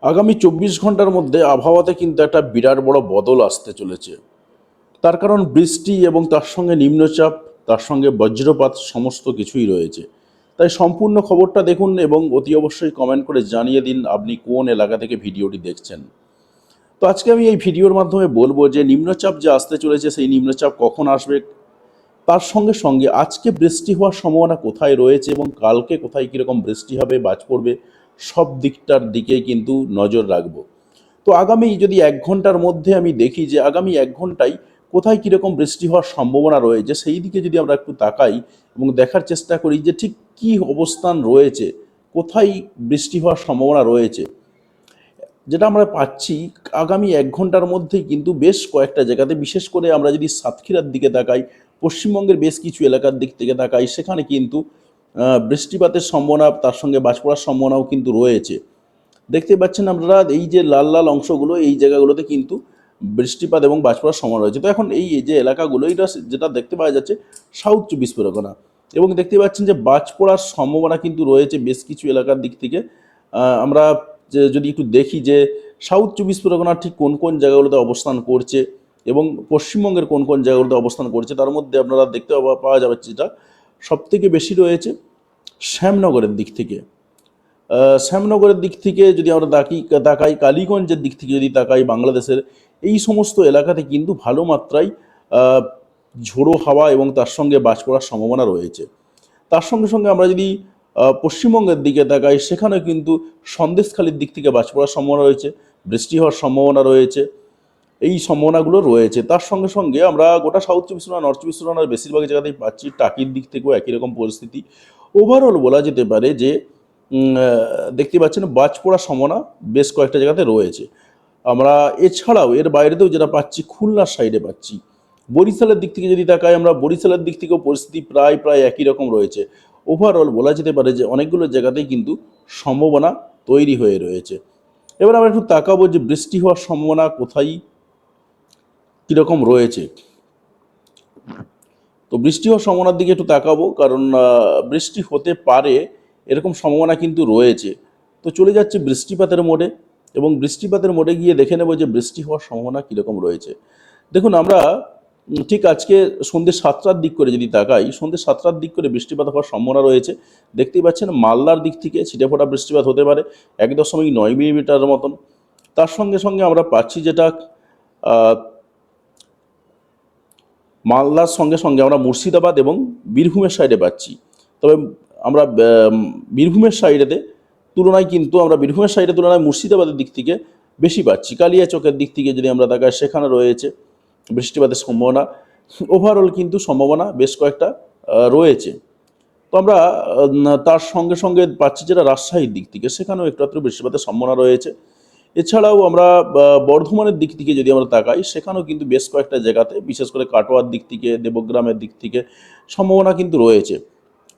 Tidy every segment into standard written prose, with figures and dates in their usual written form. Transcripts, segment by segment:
আগামী ২৪ ঘন্টার মধ্যে আবহাওয়াতে কিন্তু একটা বিরাট বড় বদল আসতে চলেছে। তার কারণ বৃষ্টি এবং তার সঙ্গে নিম্নচাপ, তার সঙ্গে বজ্রপাত সমস্ত কিছুই রয়েছে। তাই সম্পূর্ণ খবরটা দেখুন এবং অতি অবশ্যই কমেন্ট করে জানিয়ে দিন আপনি কোন এলাকা থেকে ভিডিওটি দেখছেন। তো আজকে আমি এই ভিডিওর মাধ্যমে বলবো যে নিম্নচাপ যে আসতে চলেছে সেই নিম্নচাপ কখন আসবে, তার সঙ্গে সঙ্গে আজকে বৃষ্টি হওয়ার সম্ভাবনা কোথায় রয়েছে এবং কালকে কোথায় কীরকম বৃষ্টি হবে, বাজ পড়বে, সব দিকটার দিকেই কিন্তু নজর রাখবো। তো আগামী যদি ১ ঘন্টার মধ্যে আমি দেখি যে আগামী ১ ঘন্টায় কোথায় কীরকম বৃষ্টি হওয়ার সম্ভাবনা রয়েছে, সেই দিকে যদি আমরা একটু তাকাই এবং দেখার চেষ্টা করি যে ঠিক কী অবস্থান রয়েছে, কোথায় বৃষ্টি হওয়ার সম্ভাবনা রয়েছে, যেটা আমরা পাচ্ছি আগামী ১ ঘন্টার মধ্যেই কিন্তু বেশ কয়েকটা জায়গাতে, বিশেষ করে আমরা যদি সাতক্ষীরার দিকে তাকাই, পশ্চিমবঙ্গের বেশ কিছু এলাকার দিক থেকে তাকাই, সেখানে কিন্তু বৃষ্টিপাতের সম্ভাবনা, তার সঙ্গে বাজ পড়ার সম্ভাবনাও কিন্তু রয়েছে। দেখতে পাচ্ছেন আপনারা এই যে লাল লাল অংশগুলো, এই জায়গাগুলোতে কিন্তু বৃষ্টিপাত এবং বাজ পড়ার সম্ভাবনা রয়েছে। তো এখন এই যে এলাকাগুলো, এটা যেটা দেখতে পাওয়া যাচ্ছে সাউথ ২৪ পরগনা, এবং দেখতে পাচ্ছেন যে বাজ পড়ার সম্ভাবনা কিন্তু রয়েছে বেশ কিছু এলাকার দিক থেকে। আমরা যদি একটু দেখি যে সাউথ ২৪ পরগনার ঠিক কোন কোন জায়গাগুলোতে অবস্থান করছে এবং পশ্চিমবঙ্গের কোন কোন জায়গাগুলোতে অবস্থান করছে, তার মধ্যে আপনারা দেখতে পাওয়া যাবে যেটা সবথেকে বেশি রয়েছে শ্যামনগরের দিক থেকে। শ্যামনগরের দিক থেকে যদি আমরা তাকাই, কালীগঞ্জের দিক থেকে যদি তাকাই, বাংলাদেশের এই সমস্ত এলাকাতে কিন্তু ভালো মাত্রায় আহ, ঝোড়ো হাওয়া এবং তার সঙ্গে বাজ পড়ার সম্ভাবনা রয়েছে। তার সঙ্গে সঙ্গে আমরা যদি পশ্চিমবঙ্গের দিকে তাকাই, সেখানেও কিন্তু সন্দেশখালির দিক থেকে বাজ পড়ার সম্ভাবনা রয়েছে, বৃষ্টি হওয়ার সম্ভাবনা রয়েছে, এই সম্ভাবনাগুলো রয়েছে। তার সঙ্গে সঙ্গে আমরা গোটা সাউথ ২৪ পরগনা, নর্থ ২৪ পরগনার বেশিরভাগ জায়গাতেই পাচ্ছি, টাকির দিক থেকেও একই রকম পরিস্থিতি। ওভারঅল বলা যেতে পারে যে দেখতে পাচ্ছেন বাজ পড়ার সম্ভাবনা বেশ কয়েকটা জায়গাতে রয়েছে। আমরা এছাড়াও এর বাইরেতেও যেটা পাচ্ছি, খুলনার সাইডে পাচ্ছি, বরিশালের দিক থেকে যদি তাকাই, আমরা বরিশালের দিক থেকেও পরিস্থিতি প্রায় প্রায় একই রকম রয়েছে। ওভারঅল বলা যেতে পারে যে অনেকগুলো জায়গাতেই কিন্তু সম্ভাবনা তৈরি হয়ে রয়েছে। এবার আমরা একটু তাকাবো যে বৃষ্টি হওয়ার সম্ভাবনা কোথায় কীরকম রয়েছে। তো বৃষ্টি হওয়ার সম্ভাবনার দিকে একটু তাকাবো, কারণ বৃষ্টি হতে পারে এরকম সম্ভাবনা কিন্তু রয়েছে। তো চলে যাচ্ছে বৃষ্টিপাতের মোডে, এবং বৃষ্টিপাতের মোডে গিয়ে দেখে নেব যে বৃষ্টি হওয়ার সম্ভাবনা কীরকম রয়েছে। দেখুন, আমরা ঠিক আজকে সন্ধ্যে ৭টার দিক করে যদি তাকাই, সন্ধ্যে ৭টার দিক করে বৃষ্টিপাত হওয়ার সম্ভাবনা রয়েছে। দেখতেই পাচ্ছেন মালদার দিক থেকে ছিটেফোঁটা বৃষ্টিপাত হতে পারে ১.৯ মিলিমিটার মতন। তার সঙ্গে সঙ্গে আমরা পাচ্ছি যেটা মালদার সঙ্গে সঙ্গে আমরা মুর্শিদাবাদ এবং বীরভূমের সাইডে পাচ্ছি। তবে আমরা বীরভূমের সাইডেতে তুলনায় কিন্তু আমরা বীরভূমের সাইডের তুলনায় মুর্শিদাবাদের দিক থেকে বেশি পাচ্ছি। কালিয়াচকের দিক থেকে যদি আমরা তাকাই, সেখানে রয়েছে বৃষ্টিপাতের সম্ভাবনা। ওভারঅল কিন্তু সম্ভাবনা বেশ কয়েকটা রয়েছে। তো আমরা তার সঙ্গে সঙ্গে পাচ্ছি যেটা রাজশাহীর দিক থেকে, সেখানেও একটু আধটু বৃষ্টিপাতের সম্ভাবনা রয়েছে। এছাড়াও আমরা বর্ধমানের দিক থেকে যদি আমরা তাকাই, সেখানেও কিন্তু বেশ কয়েকটা জায়গাতে, বিশেষ করে কাটোয়ার দিক থেকে, দেবগ্রামের দিক থেকে সম্ভাবনা কিন্তু রয়েছে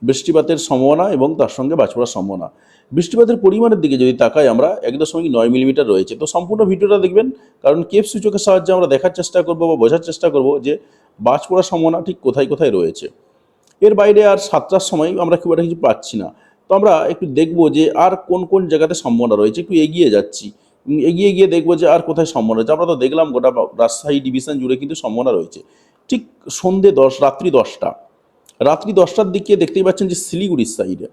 বৃষ্টিপাতের সম্ভাবনা এবং তার সঙ্গে বাজ পড়ার সম্ভাবনা। বৃষ্টিপাতের পরিমাণের দিকে যদি তাকাই, আমরা ১.৯ মিলিমিটার রয়েছে। তো সম্পূর্ণ ভিডিওটা দেখবেন, কারণ কেপ সূচকের সাহায্যে আমরা দেখার চেষ্টা করব বা বোঝার চেষ্টা করব যে বাজ পড়ার সম্ভাবনা ঠিক কোথায় কোথায় রয়েছে। এর বাইরে আর ৭টার সময় আমরা খুব একটা কিছু পাচ্ছি না। তো আমরা একটু দেখব যে আর কোন কোন জায়গাতে সম্ভাবনা রয়েছে, একটু এগিয়ে যাচ্ছি, এগিয়ে গিয়ে দেখবো যে আর কোথায় সম্ভাবনা রয়েছে। আমরা তো দেখলাম গোটা রাজশাহী ডিভিশন জুড়ে কিন্তু সম্ভাবনা রয়েছে। ঠিক রাত্রি ১০টার দিকে দেখতেই পাচ্ছেন যে শিলিগুড়ির সাইডে,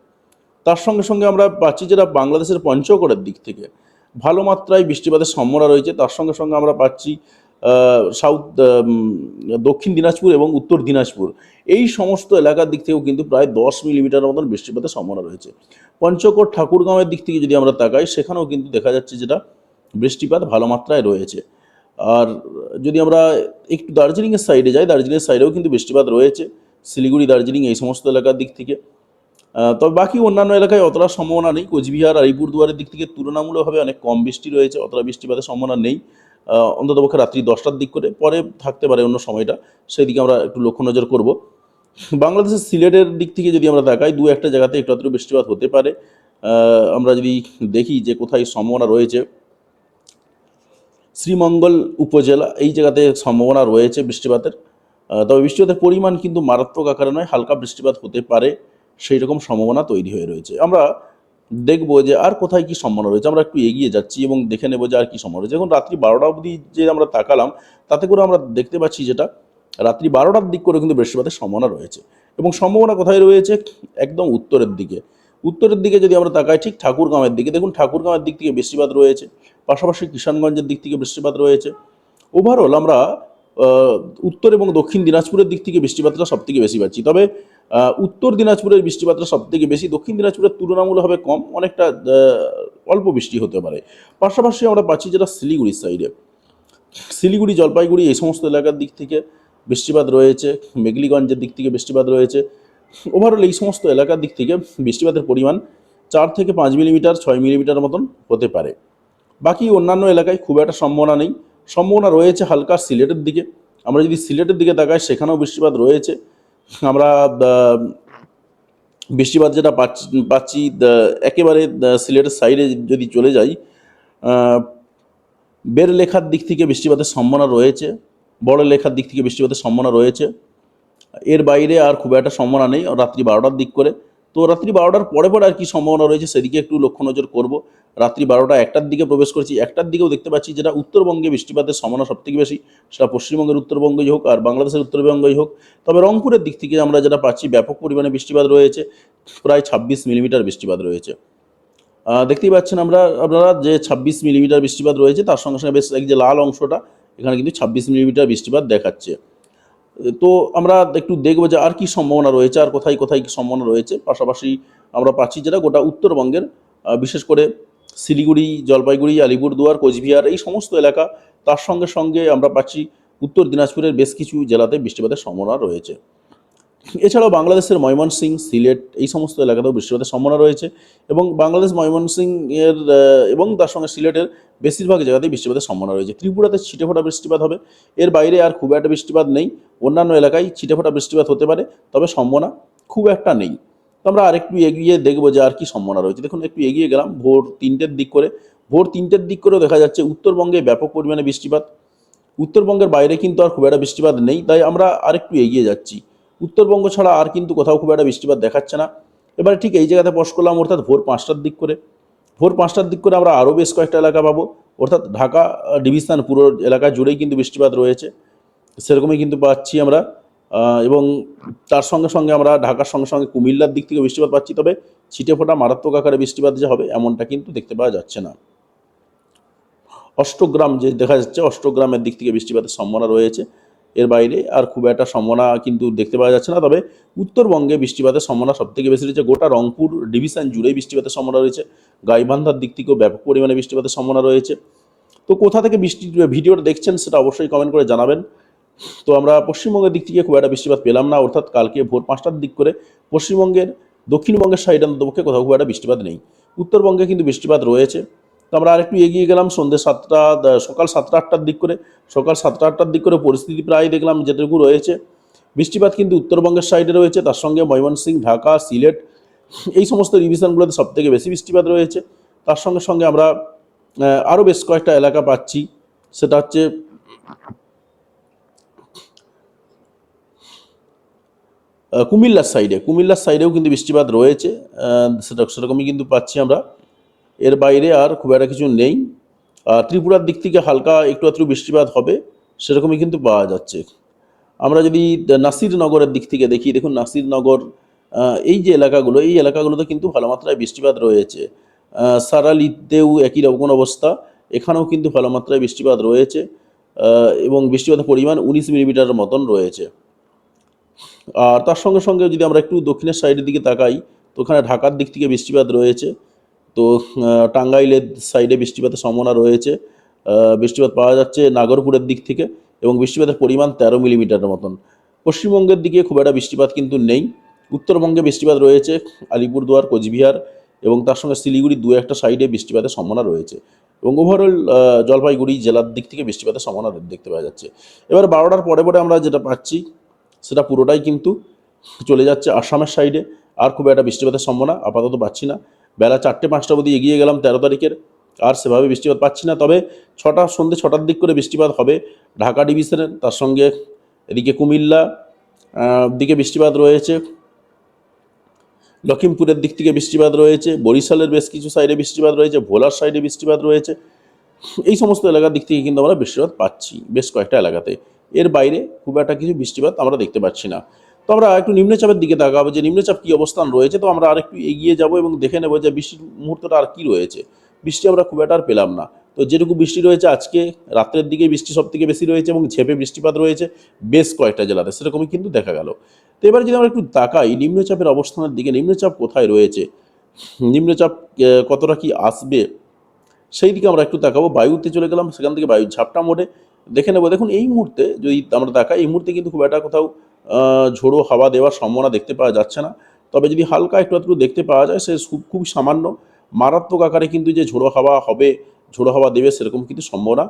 তার সঙ্গে সঙ্গে আমরা পাচ্ছি যেটা বাংলাদেশের পঞ্চগড়ের দিক থেকে ভালো মাত্রায় বৃষ্টিপাতের সম্ভাবনা রয়েছে। তার সঙ্গে সঙ্গে আমরা পাচ্ছি দক্ষিণ দিনাজপুর এবং উত্তর দিনাজপুর, এই সমস্ত এলাকার দিক থেকেও কিন্তু প্রায় ১০ মিলিমিটার মতন বৃষ্টিপাতের সম্ভাবনা রয়েছে। পঞ্চগড় ঠাকুরগাঁওয়ের দিক থেকে যদি আমরা তাকাই, সেখানেও কিন্তু দেখা যাচ্ছে যেটা বৃষ্টিপাত ভালো মাত্রায় রয়েছে। আর যদি আমরা একটু দার্জিলিংয়ের সাইডে যাই, দার্জিলিংয়ের সাইডেও কিন্তু বৃষ্টিপাত রয়েছে, শিলিগুড়ি, দার্জিলিং এই সমস্ত এলাকার দিক থেকে। তবে বাকি অন্যান্য এলাকায় অতটা সম্ভাবনা নেই। কোচবিহার, আলিপুরদুয়ারের দিক থেকে তুলনামূলকভাবে অনেক কম বৃষ্টি রয়েছে, অতটা বৃষ্টিপাতের সম্ভাবনা নেই, অন্ততপক্ষে রাত্রি ১০টার দিক করে। পরে থাকতে পারে অন্য সময়টা, সেই দিকে আমরা একটু লক্ষ্য নজর করব। বাংলাদেশের সিলেটের দিক থেকে যদি আমরা তাকাই, দু একটা জায়গাতে একটু আধটু বৃষ্টিপাত হতে পারে। আমরা যদি দেখি যে কোথায় সম্ভাবনা রয়েছে, শ্রীমঙ্গল উপজেলা, এই জায়গাতে সম্ভাবনা রয়েছে বৃষ্টিপাতের। তবে বৃষ্টিপাতের পরিমাণ কিন্তু মারাত্মক আকারে নয়, হালকা বৃষ্টিপাত হতে পারে, সেই রকম সম্ভাবনা তৈরি হয়ে রয়েছে। আমরা দেখবো যে আর কোথায় কি সম্ভাবনা রয়েছে। আমরা একটু এগিয়ে যাচ্ছি এবং দেখে নেবো যে আর কি সম্ভাবনা রয়েছে। এখন রাত্রি 12টা অবধি যে আমরা তাকালাম, তাতে করে আমরা দেখতে পাচ্ছি যেটা রাত্রি 12টার দিক করে কিন্তু বৃষ্টিপাতের সম্ভাবনা রয়েছে। এবং সম্ভাবনা কোথায় রয়েছে? একদম উত্তরের দিকে। উত্তরের দিকে যদি আমরা তাকাই, ঠিক ঠাকুরগাঁওয়ের দিকে, দেখুন ঠাকুরগাঁওয়ের দিক থেকে বৃষ্টিপাত রয়েছে, পাশাপাশি কিষানগঞ্জের দিক থেকে বৃষ্টিপাত রয়েছে। ওভারঅল আমরা আহ, উত্তর এবং দক্ষিণ দিনাজপুরের দিক থেকে বৃষ্টিপাতটা সব থেকে বেশি পাচ্ছি। তবে উত্তর দিনাজপুরের বৃষ্টিপাতটা সব থেকে বেশি, দক্ষিণ দিনাজপুরের তুলনামূলকভাবে কম, অনেকটা অল্প বৃষ্টি হতে পারে। পাশাপাশি আমরা পাচ্ছি যেটা শিলিগুড়ির সাইডে, শিলিগুড়ি, জলপাইগুড়ি এই সমস্ত এলাকার দিক থেকে বৃষ্টিপাত রয়েছে, মেঘলিগঞ্জের দিক থেকে বৃষ্টিপাত রয়েছে। ওভারঅল এই সমস্ত এলাকার দিক থেকে বৃষ্টিপাতের পরিমাণ 4 থেকে 5 মিলিমিটার, 6 মিলিমিটার মতন হতে পারে। বাকি অন্যান্য এলাকায় খুব একটা সম্ভাবনা নেই। সম্ভাবনা রয়েছে হালকা সিলেটের দিকে। আমরা যদি সিলেটের দিকে তাকাই, সেখানেও বৃষ্টিপাত রয়েছে। আমরা বৃষ্টিপাত যেটা পাচ্ছি একেবারে সিলেটের সাইডে যদি চলে যাই, আহ, বেরলেখার দিক থেকে বৃষ্টিপাতের সম্ভাবনা রয়েছে, বড় লেখার দিক থেকে বৃষ্টিপাতের সম্ভাবনা রয়েছে। এর বাইরে আর খুব একটা সম্ভাবনা নেই রাত্রি 12টার দিক করে। তো রাত্রি 12টার পরে পরে আর কি সম্ভাবনা রয়েছে সেদিকে একটু লক্ষ্য নজর করব। রাত্রি 12টা 1টার দিকে প্রবেশ করছি, 1টার দিকেও দেখতে পাচ্ছি যেটা উত্তরবঙ্গে বৃষ্টিপাতের সম্ভাবনা সবথেকে বেশি, সেটা পশ্চিমবঙ্গের উত্তরবঙ্গই হোক আর বাংলাদেশের উত্তরবঙ্গই হোক। তবে রংপুরের দিক থেকে আমরা যেটা পাচ্ছি, ব্যাপক পরিমাণে বৃষ্টিপাত রয়েছে, প্রায় 26 মিলিমিটার বৃষ্টিপাত রয়েছে। দেখতেই পাচ্ছেন আপনারা যে 26 মিলিমিটার বৃষ্টিপাত রয়েছে, তার সঙ্গে সঙ্গে বেশ এই যে লাল অংশটা, এখানে কিন্তু 26 মিলিমিটার বৃষ্টিপাত দেখাচ্ছে। তো আমরা একটু দেখবো যে আর কি সম্ভাবনা রয়েছে, আর কোথায় কোথায় কি সম্ভাবনা রয়েছে। পাশাপাশি আমরা পাচ্ছি যেটা গোটা উত্তরবঙ্গের, বিশেষ করে শিলিগুড়ি, জলপাইগুড়ি, আলিপুরদুয়ার, কোচবিহার এই সমস্ত এলাকা, তার সঙ্গে সঙ্গে আমরা পাচ্ছি উত্তর দিনাজপুরের বেশ কিছু জেলাতে বৃষ্টিপাতের সম্ভাবনা রয়েছে। এছাড়াও বাংলাদেশের ময়মনসিংহ, সিলেট এই সমস্ত এলাকাতেও বৃষ্টিপাতের সম্ভাবনা রয়েছে। এবং বাংলাদেশ ময়মনসিংহ এর এবং তার সঙ্গে সিলেটের বেশিরভাগ জায়গাতেই বৃষ্টিপাতের সম্ভাবনা রয়েছে। ত্রিপুরাতে ছিটেফোঁটা বৃষ্টিপাত হবে, এর বাইরে আর খুব একটা বৃষ্টিপাত নেই। অন্যান্য এলাকায় ছিটেফোঁটা বৃষ্টিপাত হতে পারে, তবে সম্ভাবনা খুব একটা নেই। তো আমরা আরেকটু এগিয়ে দেখবো যে আর কি সম্ভাবনা রয়েছে। দেখুন একটু এগিয়ে গেলাম ভোর 3টের দিক করে, ভোর 3টের দিক করেও দেখা যাচ্ছে উত্তরবঙ্গে ব্যাপক পরিমাণে বৃষ্টিপাত। উত্তরবঙ্গের বাইরে কিন্তু আর খুব একটা বৃষ্টিপাত নেই, তাই আমরা আরেকটু এগিয়ে যাচ্ছি। উত্তরবঙ্গ ছাড়া আর কিন্তু কোথাও খুব একটা বৃষ্টিপাত দেখাচ্ছে না। এবারে ঠিক এই জায়গাতে পৌঁছ করলাম, অর্থাৎ ভোর 5টার দিক করে। ভোর 5টার দিক করে আমরা আরও বেশ কয়েকটা এলাকা পাবো, অর্থাৎ ঢাকা ডিভিশন পুরো এলাকা জুড়েই কিন্তু বৃষ্টিপাত রয়েছে, সেরকমই কিন্তু পাচ্ছি আমরা। এবং তার সঙ্গে সঙ্গে আমরা ঢাকার সঙ্গে সঙ্গে কুমিল্লার দিক থেকে বৃষ্টিপাত পাচ্ছি, তবে ছিটেফোঁটা মারাত্মক আকারে বৃষ্টিপাত যে হবে এমনটা কিন্তু দেখতে পাওয়া যাচ্ছে না। অষ্টগ্রাম যে দেখা যাচ্ছে, অষ্টগ্রামের দিক থেকে বৃষ্টিপাতের সম্ভাবনা রয়েছে, এর বাইরে আর খুব একটা সম্ভাবনা কিন্তু দেখতে পাওয়া যাচ্ছে না। তবে উত্তরবঙ্গে বৃষ্টিপাতের সম্ভাবনা সবথেকে বেশি রয়েছে, গোটা রংপুর ডিভিশন জুড়েই বৃষ্টিপাতের সম্ভাবনা রয়েছে। গাইবান্ধার দিক থেকেও ব্যাপক পরিমাণে বৃষ্টিপাতের সম্ভাবনা রয়েছে। তো কোথা থেকে ভিডিওটা দেখছেন সেটা অবশ্যই কমেন্ট করে জানাবেন। তো আমরা পশ্চিমবঙ্গের দিক থেকে খুব একটা বৃষ্টিপাত পেলাম না, অর্থাৎ কালকে ভোর 5টার দিক করে পশ্চিমবঙ্গের দক্ষিণবঙ্গের সাইডে অন্ততপক্ষে কোথাও খুব একটা বৃষ্টিপাত নেই। উত্তরবঙ্গে কিন্তু বৃষ্টিপাত রয়েছে। তো আমরা আরেকটু এগিয়ে গেলাম সন্ধ্যে 7টা, সকাল 7টা 8টার দিক করে। সকাল 7টা 8টার দিক করে পরিস্থিতি প্রায় দেখলাম যেটুকু রয়েছে, বৃষ্টিপাত কিন্তু উত্তরবঙ্গের সাইডে রয়েছে, তার সঙ্গে ময়মনসিংহ, ঢাকা, সিলেট এই সমস্ত ডিভিশনগুলোতে সবথেকে বেশি বৃষ্টিপাত রয়েছে। তার সঙ্গে সঙ্গে আমরা আরও বেশ কয়েকটা এলাকা পাচ্ছি, সেটা হচ্ছে কুমিল্লার সাইডে, কুমিল্লার সাইডেও কিন্তু বৃষ্টিপাত রয়েছে, সেরকমই কিন্তু পাচ্ছি আমরা। এর বাইরে আর খুব একটা কিছু নেই। ত্রিপুরার দিক থেকে হালকা একটু আধটু বৃষ্টিপাত হবে, সেরকমই কিন্তু পাওয়া যাচ্ছে। আমরা যদি নাসিরনগরের দিক থেকে দেখি, দেখুন নাসিরনগর এই যে এলাকাগুলো, এই এলাকাগুলোতে কিন্তু ভালো মাত্রায় বৃষ্টিপাত রয়েছে। সারালিতেও একই রকম অবস্থা, এখানেও কিন্তু ভালো মাত্রায় বৃষ্টিপাত রয়েছে, এবং বৃষ্টিপাতের পরিমাণ 19 মিলিমিটারের মতন রয়েছে। আর তার সঙ্গে সঙ্গে যদি আমরা একটু দক্ষিণের সাইডের দিকে তাকাই, তো ওখানে ঢাকার দিক থেকে বৃষ্টিপাত রয়েছে। তো টাঙ্গাইলের সাইডে বৃষ্টিপাতের সম্ভাবনা রয়েছে, বৃষ্টিপাত পাওয়া যাচ্ছে নাগরপুরের দিক থেকে, এবং বৃষ্টিপাতের পরিমাণ 13 মিলিমিটারের মতন। পশ্চিমবঙ্গের দিকে খুব একটা বৃষ্টিপাত কিন্তু নেই। উত্তরবঙ্গে বৃষ্টিপাত রয়েছে, আলিপুরদুয়ার, কোচবিহার এবং তার সঙ্গে শিলিগুড়ি দু একটা সাইডে বৃষ্টিপাতের সম্ভাবনা রয়েছে। এবং ওভারঅল জলপাইগুড়ি জেলার দিক থেকে বৃষ্টিপাতের সম্ভাবনা দেখতে পাওয়া যাচ্ছে। এবার 12টার পরে পরে আমরা যেটা পাচ্ছি, সেটা পুরোটাই কিন্তু চলে যাচ্ছে আসামের সাইডে। আর খুব একটা বৃষ্টিপাতের সম্ভাবনা আপাতত পাচ্ছি না। বেলা 4টে 5টা অবধি এগিয়ে গেলাম 13 তারিখের, আর সেভাবে বৃষ্টিপাত পাচ্ছি না। তবে সন্ধ্যে 6টার দিক করে বৃষ্টিপাত হবে ঢাকা ডিভিশনের, তার সঙ্গে এদিকে কুমিল্লা দিকে বৃষ্টিপাত রয়েছে। লখিমপুরের দিক থেকে বৃষ্টিপাত রয়েছে, বরিশালের বেশ কিছু সাইডে বৃষ্টিপাত রয়েছে, ভোলার সাইডে বৃষ্টিপাত রয়েছে। এই সমস্ত এলাকার দিক থেকে কিন্তু আমরা বৃষ্টিপাত পাচ্ছি বেশ কয়েকটা এলাকাতে। এর বাইরে খুব একটা কিছু বৃষ্টিপাত আমরা দেখতে পাচ্ছি না। তো আমরা একটু নিম্নচাপের দিকে তাকাবো যে নিম্নচাপ কী অবস্থান রয়েছে। তো আমরা আরেকটু এগিয়ে যাব এবং দেখে নেব যে বৃষ্টির মুহূর্তটা আর কী রয়েছে। বৃষ্টি আমরা খুব একটা আর পেলাম না। তো যেটুকু বৃষ্টি রয়েছে আজকে রাত্রের দিকে বৃষ্টি সব থেকে বেশি রয়েছে এবং ঝেঁপে বৃষ্টিপাত রয়েছে বেশ কয়েকটা জেলাতে, সেরকমই কিন্তু দেখা গেল। তো এবার যদি আমরা একটু তাকাই নিম্নচাপের অবস্থানের দিকে, নিম্নচাপ কোথায় রয়েছে, নিম্নচাপ কতটা কি আসবে সেই দিকে আমরা একটু তাকাবো। বায়ুতে চলে গেলাম, সেখান থেকে বায়ুর ঝাপটা মোডে দেখে নেবো। দেখুন এই মুহূর্তে যদি আমরা তাকাই, এই মুহূর্তে কিন্তু খুব একটা কোথাও ঝোড়ো হাওয়া দেওয়ার সম্ভাবনা দেখতে পাওয়া যাচ্ছে না। তবে যদি হালকা একটু একটু দেখতে পাওয়া যায় সে খুব সামান্য। মারাত্মক আকারে কিন্তু যে ঝোড়ো হাওয়া হবে, ঝোড়ো হাওয়া দেবে সেরকম কিন্তু সম্ভাবনা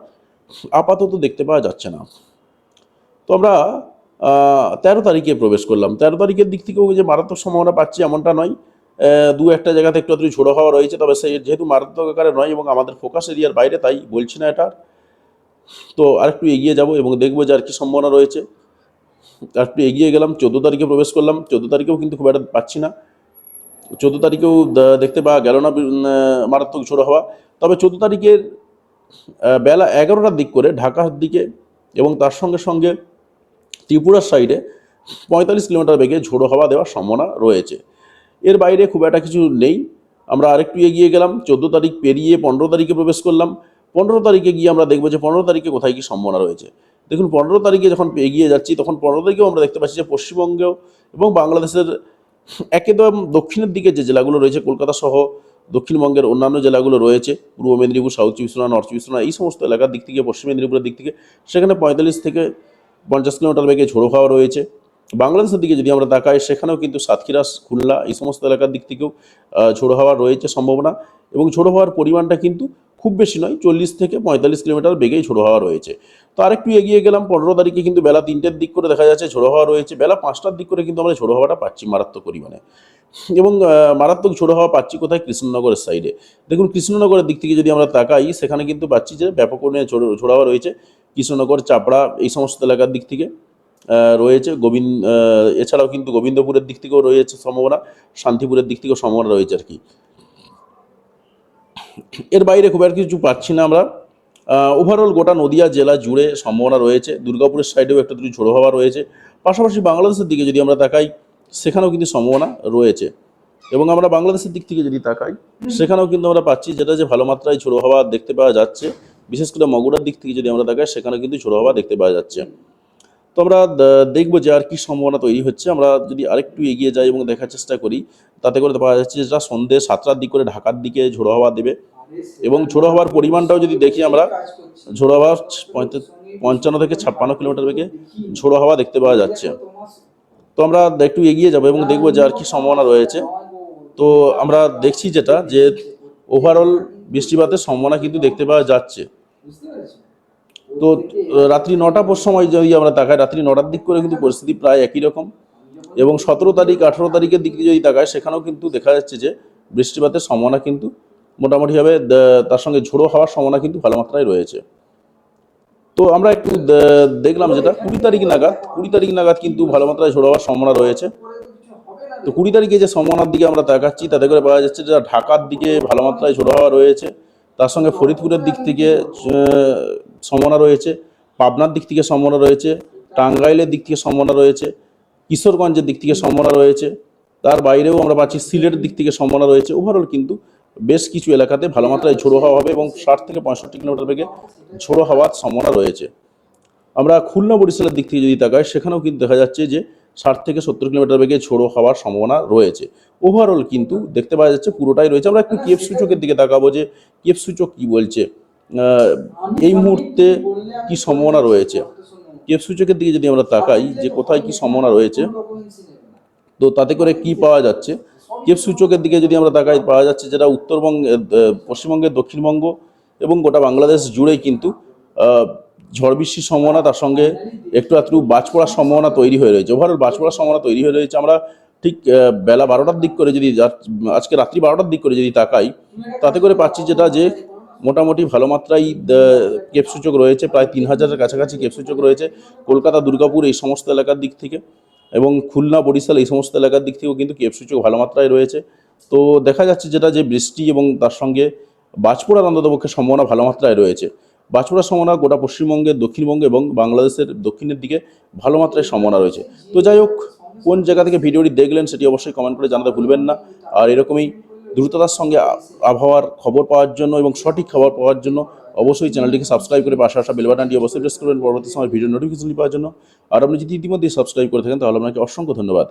আপাতত দেখতে পাওয়া যাচ্ছে না। তো আমরা 13 তারিখে প্রবেশ করলাম। 13 তারিখের দিক থেকেও যে মারাত্মক সম্ভাবনা পাচ্ছি এমনটা নয়। দু একটা জায়গাতে একটু একটু ঝোড়ো হাওয়া রয়েছে, তবে সেই যেহেতু মারাত্মক আকারে নয় এবং আমাদের ফোকাস এরিয়ার বাইরে, তাই বলছি না এটা। তো আরেকটু এগিয়ে যাব এবং দেখবো যে আর কি সম্ভাবনা রয়েছে। আরেকটু এগিয়ে গেলাম, 14 তারিখে প্রবেশ করলাম। 14 তারিখেও কিন্তু খুব একটা পাচ্ছি না। 14 তারিখেও দেখতে পাওয়া গেল না মারাত্মক ঝোড়ো হাওয়া। তবে 14 তারিখের বেলা 11টার দিক করে ঢাকার দিকে এবং তার সঙ্গে সঙ্গে ত্রিপুরার সাইডে 45 কিলোমিটার বেগে ঝোড়ো হাওয়া দেওয়ার সম্ভাবনা রয়েছে। এর বাইরে খুব একটা কিছু নেই। আমরা আরেকটু এগিয়ে গেলাম, 14 তারিখ পেরিয়ে 15 তারিখে প্রবেশ করলাম। 15 তারিখে গিয়ে আমরা দেখবো যে 15 তারিখে কোথায় কী সম্ভাবনা রয়েছে। দেখুন 15 তারিখে যখন এগিয়ে যাচ্ছি তখন 15 তারিখেও আমরা দেখতে পাচ্ছি যে পশ্চিমবঙ্গেও এবং বাংলাদেশের একদম দক্ষিণের দিকে যে জেলাগুলো রয়েছে, কলকাতা সহ দক্ষিণবঙ্গের অন্যান্য জেলাগুলো রয়েছে, পূর্ব মেদিনীপুর, সাউথ চব্বিশ পরগনা, নর্থ চব্বিশ পরগনা, এই সমস্ত এলাকার দিক থেকে, পশ্চিম মেদিনীপুরের দিক থেকে সেখানে 45 থেকে 50 কিলোমিটার বেগে ঝোড়ো হাওয়া রয়েছে। বাংলাদেশের দিকে যদি আমরা তাকাই সেখানেও কিন্তু সাতক্ষীরা, খুলনা এই সমস্ত এলাকার দিক থেকেও ঝোড়ো হাওয়ার রয়েছে সম্ভাবনা এবং ঝোড়ো হাওয়ার পরিমাণটা কিন্তু খুব বেশি নয়, 40 থেকে 45 কিলোমিটার বেগেই ঝোড়ো হাওয়া রয়েছে। তো আরেকটু এগিয়ে গেলাম, 15 তারিখে কিন্তু বেলা 3টের দিক করে দেখা যাচ্ছে ঝোড়ো হাওয়া রয়েছে। বেলা 5টার দিক করে কিন্তু আমরা ঝোড়ো হাওয়াটা পাচ্ছি মারাত্মক পরিমাণে এবং মারাত্মক ঝোড়ো হাওয়া পাচ্ছি কোথায়, কৃষ্ণনগরের সাইডে। দেখুন কৃষ্ণনগরের দিক থেকে যদি আমরা তাকাই সেখানে কিন্তু পাচ্ছি যে ব্যাপক পরিমাণে ঝোড়ো হাওয়া রয়েছে। কৃষ্ণনগর, চাপড়া এই সমস্ত এলাকার দিক থেকে রয়েছে। এছাড়াও কিন্তু গোবিন্দপুরের দিক থেকেও রয়েছে সম্ভাবনা, শান্তিপুরের দিক থেকেও সম্ভাবনা রয়েছে আর কি। এর বাইরে খুব আর কিছু পাচ্ছি না আমরা। ওভারঅল গোটা নদিয়া জেলা জুড়ে সম্ভাবনা রয়েছে। দুর্গাপুরের সাইডেও একটা দুটো ঝোড়ো হাওয়া রয়েছে। পাশাপাশি বাংলাদেশের দিকে যদি আমরা তাকাই সেখানেও কিন্তু সম্ভাবনা রয়েছে এবং আমরা বাংলাদেশের দিক থেকে যদি তাকাই সেখানেও কিন্তু আমরা পাচ্ছি যেটা যে ভালো মাত্রায় ঝোড়ো হাওয়া দেখতে পাওয়া যাচ্ছে। বিশেষ করে মগুরার দিক থেকে যদি আমরা তাকাই সেখানে কিন্তু ঝোড়ো হাওয়া দেখতে পাওয়া যাচ্ছে। তো আমরা দেখবো যে আর কি সম্ভাবনা তৈরি হচ্ছে। আমরা যদি আরেকটু এগিয়ে যাই এবং দেখার চেষ্টা করি তাতে করে পাওয়া যাচ্ছে যেটা সন্ধ্যে 7টার দিক করে ঢাকার দিকে ঝোড়ো হাওয়া দেবে এবং ঝোড়ো হাওয়ার পরিমাণটাও যদি দেখি আমরা, ঝোড়ো হাওয়া 55 থেকে 56 কিলোমিটার বেগে ঝোড়ো হাওয়া দেখতে পাওয়া যাচ্ছে। তো আমরা একটু এগিয়ে যাবো এবং দেখবো যে আর কি সম্ভাবনা রয়েছে। তো আমরা দেখছি যেটা যে ওভারঅল বৃষ্টিপাতের সম্ভাবনা কিন্তু দেখতে পাওয়া যাচ্ছে। তো রাত্রি 9টার সময় যদি আমরা তাকাই, রাত্রি 9টার দিক করে কিন্তু পরিস্থিতি প্রায় একই রকম এবং 17 তারিখ 18 তারিখের দিকে যদি তাকায় সেখানেও কিন্তু দেখা যাচ্ছে যে বৃষ্টিপাতের সম্ভাবনা কিন্তু মোটামুটিভাবে তার সঙ্গে ঝোড়ো হওয়ার সম্ভাবনা কিন্তু ভালো মাত্রায় রয়েছে। তো আমরা একটু দেখলাম যেটা 20 তারিখ নাগাদ কিন্তু ভালো মাত্রায় ঝোড়ো হওয়ার সম্ভাবনা রয়েছে। তো 20 তারিখে যে সম্ভাবনার দিকে আমরা তাকাচ্ছি তাতে করে পাওয়া যাচ্ছে যে ঢাকার দিকে ভালো মাত্রায় ঝোড়ো হাওয়া রয়েছে, তার সঙ্গে ফরিদপুরের দিক থেকে সম্ভাবনা রয়েছে, পাবনার দিক থেকে সম্ভাবনা রয়েছে, টাঙ্গাইলের দিক থেকে সম্ভাবনা রয়েছে, কিশোরগঞ্জের দিক থেকে সম্ভাবনা রয়েছে। তার বাইরেও আমরা পাচ্ছি সিলেটের দিক থেকে সম্ভাবনা রয়েছে। ওভারঅল কিন্তু বেশ কিছু এলাকাতে ভালো মাত্রায় ঝোড়ো হাওয়া হবে এবং 60 থেকে 65 কিলোমিটার বেগে ঝোড়ো হাওয়ার সম্ভাবনা রয়েছে। আমরা খুলনা বরিশালের দিক থেকে যদি তাকাই সেখানেও কিন্তু দেখা যাচ্ছে যে 60 থেকে 70 কিলোমিটার বেগে ঝোড়ো হওয়ার সম্ভাবনা রয়েছে। ওভারঅল কিন্তু দেখতে পাওয়া যাচ্ছে পুরোটাই রয়েছে। আমরা একটু কিএফ সূচকের দিকে তাকাবো যে কিএফ সূচক কী বলছে, এই মুহূর্তে কি সম্ভাবনা রয়েছে। কিএফ সূচকের দিকে যদি আমরা তাকাই যে কোথায় কি সম্ভাবনা রয়েছে, তো তাতে করে কি পাওয়া যাচ্ছে, কিএফ সূচকের দিকে যদি আমরা তাকাই পাওয়া যাচ্ছে যেটা উত্তরবঙ্গে, পশ্চিমবঙ্গের দক্ষিণবঙ্গ এবং গোটা বাংলাদেশ জুড়েই কিন্তু ঝড় বৃষ্টির সম্ভাবনা, তার সঙ্গে একটু একটু বাজ পড়ার সম্ভাবনা তৈরি হয়ে রয়েছে। ওভারঅল বাজ পড়ার সম্ভাবনা তৈরি হয়ে রয়েছে। আমরা ঠিক বেলা 12টার দিক করে যদি আজকে রাত্রি 12টার দিক করে যদি তাকাই তাতে করে পাচ্ছি যেটা যে মোটামুটি ভালো মাত্রায় কেপ সূচক রয়েছে, প্রায় 3000-এর কাছাকাছি কেপ সূচক রয়েছে কলকাতা, দুর্গাপুর এই সমস্ত এলাকার দিক থেকে। এবং খুলনা বরিশাল এই সমস্ত এলাকার দিক থেকেও কিন্তু কেএফ সূচক ভালো মাত্রায় রয়েছে। তো দেখা যাচ্ছে যেটা যে বৃষ্টি এবং তার সঙ্গে বাজ পড়ার অন্ততপক্ষে সম্ভাবনা ভালো মাত্রায় রয়েছে। বাজ পড়ার সম্ভাবনা গোটা পশ্চিমবঙ্গের, দক্ষিণবঙ্গে এবং বাংলাদেশের দক্ষিণের দিকে ভালো মাত্রায় সম্ভাবনা রয়েছে। তো যাই হোক, কোন জায়গা থেকে ভিডিওটি দেখলেন সেটি অবশ্যই কমেন্ট করে জানাতে ভুলবেন না। আর এরকমই দ্রুততার সঙ্গে আবহাওয়ার খবর পাওয়ার জন্য এবং সঠিক খবর পাওয়ার জন্য অবশ্যই চ্যানেলটিকে সাবস্ক্রাইব করে পাশে আসা বেল বাটনটি অবশ্যই প্রেস করবেন পরবর্তী সময় ভিডিও নোটিফিকেশন পাওয়ার জন্য। আর আপনি যদি ইতিমধ্যে সাবস্ক্রাইব করে থাকেন তাহলে আপনাকে অসংখ্য ধন্যবাদ।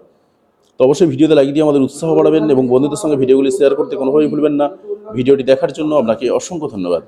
তো অবশ্যই ভিডিওতে লাইক দিয়ে আমাদের উৎসাহ বাড়াবেন এবং বন্ধুদের সঙ্গে ভিডিওগুলি শেয়ার করতে কোনোভাবেই ভুলবেন না। ভিডিওটি দেখার জন্য আপনাকে অসংখ্য ধন্যবাদ।